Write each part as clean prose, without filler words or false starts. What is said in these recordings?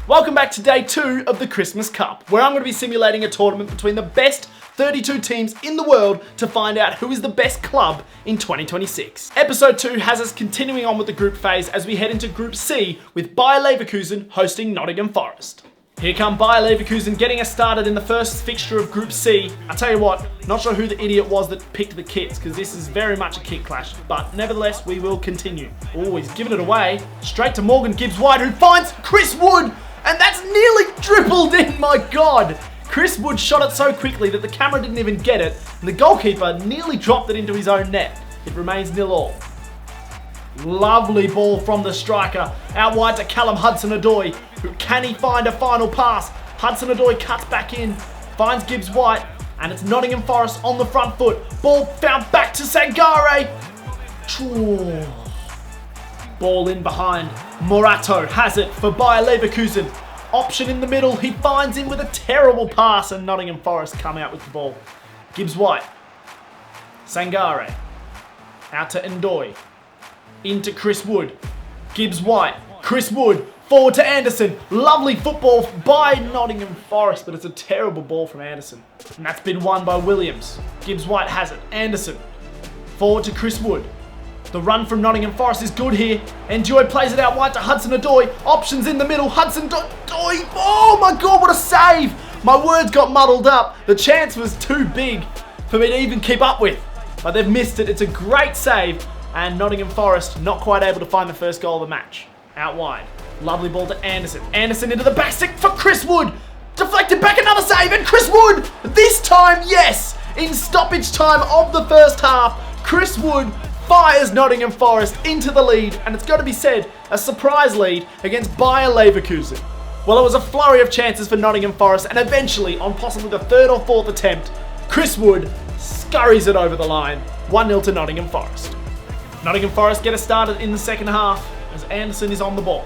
Welcome back to day 2 of the Christmas Cup, where I'm going to be simulating a tournament between the best 32 teams in the world to find out who is the best club in 2026. Episode 2 has us continuing on with the group phase as we head into Group C with Bayer Leverkusen hosting Nottingham Forest. Here come Bayer Leverkusen getting us started in the first fixture of Group C. I tell you what, not sure who the idiot was that picked the kits, because this is very much a kit clash, but nevertheless we will continue. Oh, he's giving it away. Straight to Morgan Gibbs-White, who finds Chris Wood, and that's nearly dribbled in, my God! Chris Wood shot it so quickly that the camera didn't even get it, and the goalkeeper nearly dropped it into his own net. It remains 0-0. Lovely ball from the striker, out wide to Callum Hudson-Odoi. Can he find a final pass? Hudson-Odoi cuts back in, finds Gibbs-White, and it's Nottingham Forest on the front foot. Ball found back to Sangare. Ball in behind. Morato has it for Bayer Leverkusen. Option in the middle, he finds him with a terrible pass, and Nottingham Forest come out with the ball. Gibbs-White. Sangare. Out to Ndoi. Into Chris Wood. Gibbs-White. Chris Wood. Forward to Anderson. Lovely football by Nottingham Forest, but it's a terrible ball from Anderson. And that's been won by Williams. Gibbs-White has it. Anderson. Forward to Chris Wood. The run from Nottingham Forest is good here. Ndoi plays it out wide to Hudson-Odoi. Options in the middle. Hudson-Odoi. Oh my God, what a save. My words got muddled up. The chance was too big for me to even keep up with. But they've missed it. It's a great save. And Nottingham Forest not quite able to find the first goal of the match. Out wide. Lovely ball to Anderson. Anderson into the back stick for Chris Wood. Deflected back, another save, and Chris Wood, this time, yes! In stoppage time of the first half, Chris Wood fires Nottingham Forest into the lead, and it's got to be said, a surprise lead against Bayer Leverkusen. Well, it was a flurry of chances for Nottingham Forest, and eventually, on possibly the third or fourth attempt, Chris Wood scurries it over the line. 1-0 to Nottingham Forest. Nottingham Forest get us started in the second half as Anderson is on the ball.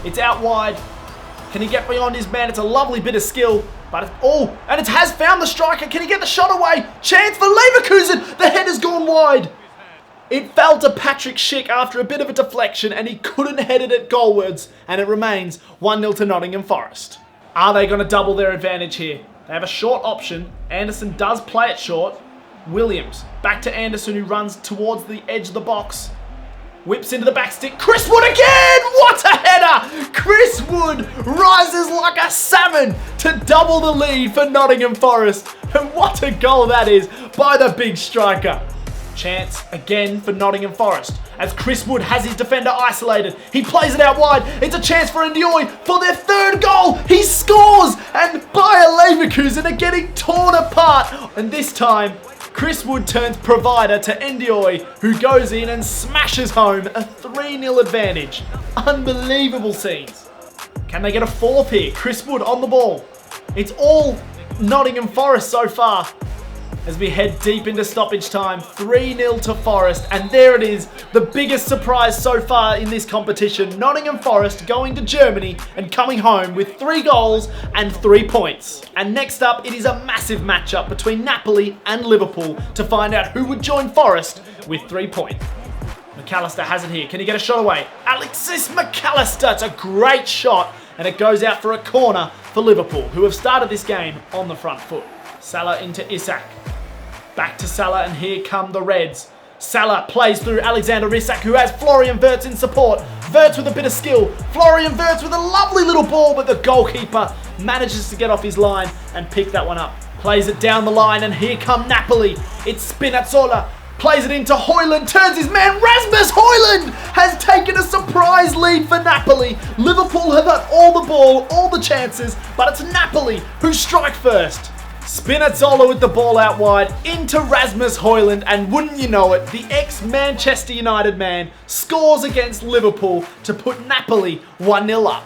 It's out wide. Can he get beyond his man? It's a lovely bit of skill. But and it has found the striker. Can he get the shot away? Chance for Leverkusen. The head has gone wide. It fell to Patrick Schick after a bit of a deflection, and he couldn't head it at goalwards. And it remains 1-0 to Nottingham Forest. Are they going to double their advantage here? They have a short option. Anderson does play it short. Williams back to Anderson, who runs towards the edge of the box. Whips into the back stick. Chris Wood again! What a header! Chris Wood rises like a salmon to double the lead for Nottingham Forest. And what a goal that is by the big striker. Chance again for Nottingham Forest as Chris Wood has his defender isolated. He plays it out wide. It's a chance for Ndoi for their third goal. He scores! And Bayer Leverkusen are getting torn apart. And this time, Chris Wood turns provider to Ndoi, who goes in and smashes home a 3-0 advantage. Unbelievable scenes. Can they get a fourth here? Chris Wood on the ball. It's all Nottingham Forest so far. As we head deep into stoppage time, 3-0 to Forest, and there it is, the biggest surprise so far in this competition. Nottingham Forest going to Germany and coming home with 3 goals and 3 points. And next up, it is a massive matchup between Napoli and Liverpool to find out who would join Forest with 3 points. McAllister has it here. Can he get a shot away? Alexis McAllister, it's a great shot, and it goes out for a corner for Liverpool, who have started this game on the front foot. Salah into Isak. Back to Salah, and here come the Reds. Salah plays through Alexander Isak, who has Florian Wirtz in support. Wirtz with a bit of skill. Florian Wirtz with a lovely little ball, but the goalkeeper manages to get off his line and pick that one up. Plays it down the line, and here come Napoli. It's Spinazzola. Plays it into Højlund, turns his man. Rasmus Højlund has taken a surprise lead for Napoli. Liverpool have had all the ball, all the chances, but it's Napoli who strike first. Spinazzola with the ball out wide into Rasmus Højlund, and wouldn't you know it, the ex-Manchester United man scores against Liverpool to put Napoli 1-0 up.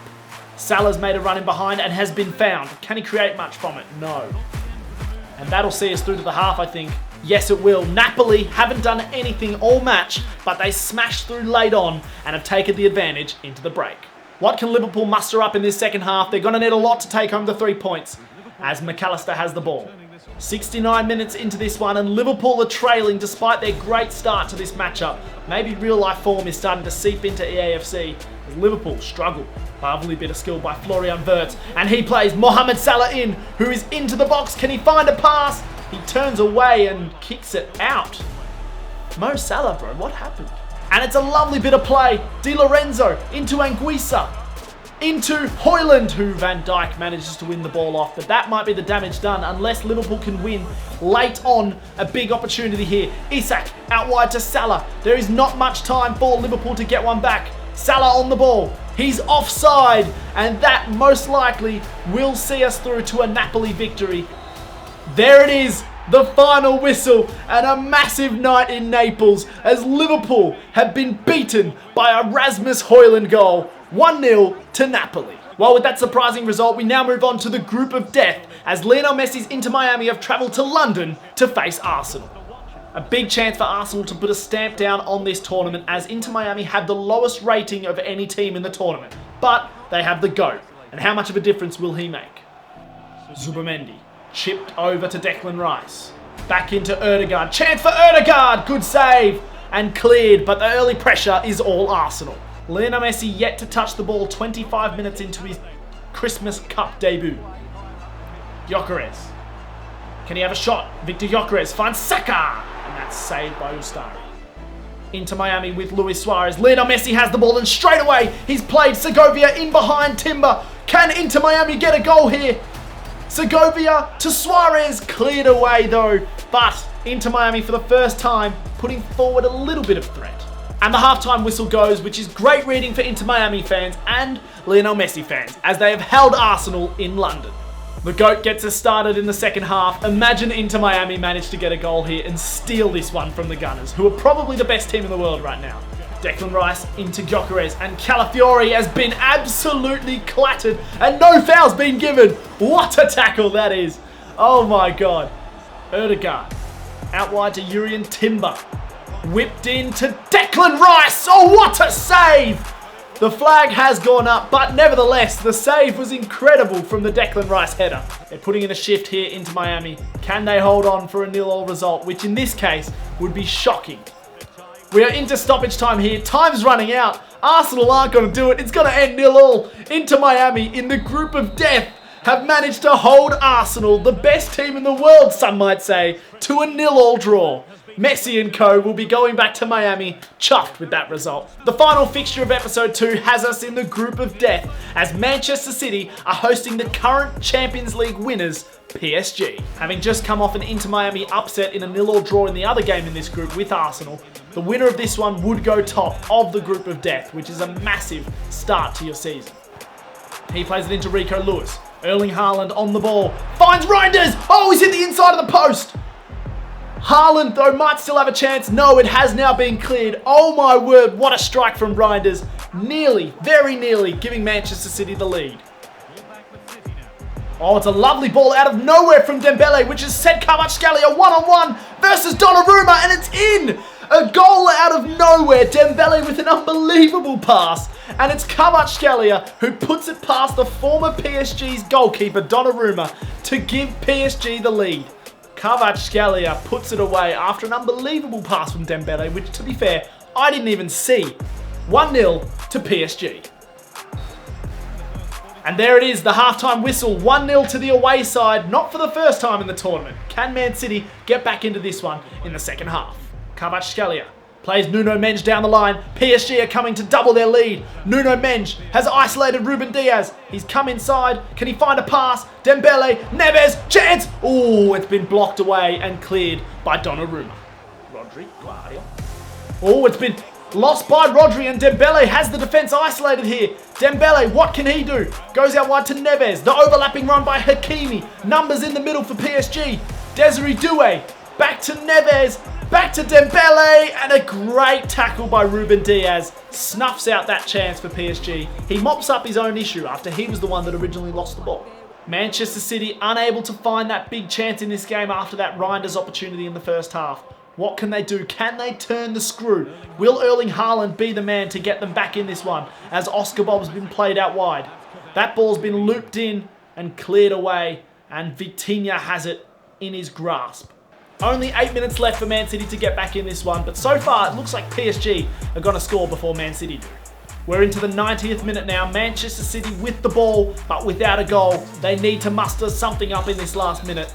Salah's made a run in behind and has been found. Can he create much from it? No. And that'll see us through to the half, I think. Yes, it will. Napoli haven't done anything all match, but they smashed through late on and have taken the advantage into the break. What can Liverpool muster up in this second half? They're going to need a lot to take home the 3 points, as McAllister has the ball. 69 minutes into this one, and Liverpool are trailing despite their great start to this matchup. Maybe real-life form is starting to seep into EAFC as Liverpool struggle. Lovely bit of skill by Florian Wirtz, and he plays Mohamed Salah in, who is into the box. Can he find a pass? He turns away and kicks it out. Mo Salah, bro, what happened? And it's a lovely bit of play. Di Lorenzo into Anguissa. Into Højlund, who Van Dijk manages to win the ball off. But that might be the damage done unless Liverpool can win late on. A big opportunity here. Isak out wide to Salah. There is not much time for Liverpool to get one back. Salah on the ball. He's offside. And that most likely will see us through to a Napoli victory. There it is. The final whistle, and a massive night in Naples as Liverpool have been beaten by a Rasmus Højlund goal, 1-0 to Napoli. Well, with that surprising result, we now move on to the group of death as Lionel Messi's Inter Miami have travelled to London to face Arsenal. A big chance for Arsenal to put a stamp down on this tournament as Inter Miami have the lowest rating of any team in the tournament. But they have the GOAT, and how much of a difference will he make? Zubimendi. Chipped over to Declan Rice. Back into Ødegaard. Chance for Ødegaard! Good save! And cleared, but the early pressure is all Arsenal. Lionel Messi yet to touch the ball 25 minutes into his Christmas Cup debut. Gyökeres. Can he have a shot? Victor Gyökeres finds Saka! And that's saved by Ustari. Into Miami with Luis Suarez. Lionel Messi has the ball and straight away he's played Segovia in behind Timber. Can Inter Miami get a goal here? Segovia to Suarez, cleared away though, but Inter Miami for the first time putting forward a little bit of threat. And the halftime whistle goes, which is great reading for Inter Miami fans and Lionel Messi fans, as they have held Arsenal in London. The GOAT gets us started in the second half. Imagine Inter Miami managed to get a goal here and steal this one from the Gunners, who are probably the best team in the world right now. Declan Rice into Gyökeres, and Calafiori has been absolutely clattered and no foul's been given. What a tackle that is. Oh my god. Ødegaard out wide to Jurrien Timber. Whipped in to Declan Rice. Oh, what a save. The flag has gone up, but nevertheless, the save was incredible from the Declan Rice header. They're putting in a shift here into Miami. Can they hold on for a 0-0 result, which in this case would be shocking? We are into stoppage time here. Time's running out. Arsenal aren't going to do it. It's going to end 0-0. Inter Miami in the group of death have managed to hold Arsenal, the best team in the world, some might say, to a 0-0 draw. Messi and co will be going back to Miami, chuffed with that result. The final fixture of episode 2 has us in the group of death as Manchester City are hosting the current Champions League winners, PSG. Having just come off an Inter Miami upset in a 0-0 draw in the other game in this group with Arsenal, the winner of this one would go top of the group of death, which is a massive start to your season. He plays it into Rico Lewis. Erling Haaland on the ball. Finds Reinders! Oh, he's hit the inside of the post! Haaland, though, might still have a chance. No, it has now been cleared. Oh my word, what a strike from Reinders. Nearly, very nearly, giving Manchester City the lead. Oh, it's a lovely ball out of nowhere from Dembele, which has set Kvaratskhelia one-on-one versus Donnarumma, and it's in! A goal out of nowhere. Dembele with an unbelievable pass. And it's Kvaratskhelia who puts it past the former PSG's goalkeeper, Donnarumma, to give PSG the lead. Kvaratskhelia puts it away after an unbelievable pass from Dembele, which, to be fair, I didn't even see. 1-0 to PSG. And there it is, the halftime whistle, 1-0 to the away side, not for the first time in the tournament. Can Man City get back into this one in the second half? Kvaratskhelia plays Nuno Mendes down the line. PSG are coming to double their lead. Nuno Mendes has isolated Ruben Diaz. He's come inside. Can he find a pass? Dembele, Neves, chance! Oh, it's been blocked away and cleared by Donnarumma. Rodri, Guardiola. Oh, it's been lost by Rodri, and Dembele has the defence isolated here. Dembele, what can he do? Goes out wide to Neves. The overlapping run by Hakimi. Numbers in the middle for PSG. Desiree Doué. Back to Neves. Back to Dembele. And a great tackle by Ruben Diaz. Snuffs out that chance for PSG. He mops up his own issue after he was the one that originally lost the ball. Manchester City unable to find that big chance in this game after that Reinders opportunity in the first half. What can they do? Can they turn the screw? Will Erling Haaland be the man to get them back in this one as Oscar Bob's been played out wide? That ball's been looped in and cleared away, and Vitinha has it in his grasp. Only 8 minutes left for Man City to get back in this one, but so far it looks like PSG are going to score before Man City do. We're into the 90th minute now. Manchester City with the ball, but without a goal. They need to muster something up in this last minute.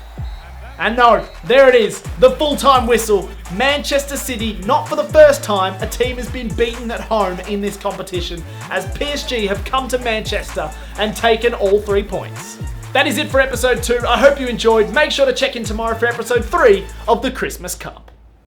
And no, there it is, the full-time whistle. Manchester City, not for the first time, a team has been beaten at home in this competition as PSG have come to Manchester and taken all 3 points. That is it for episode 2. I hope you enjoyed. Make sure to check in tomorrow for episode 3 of the Christmas Cup.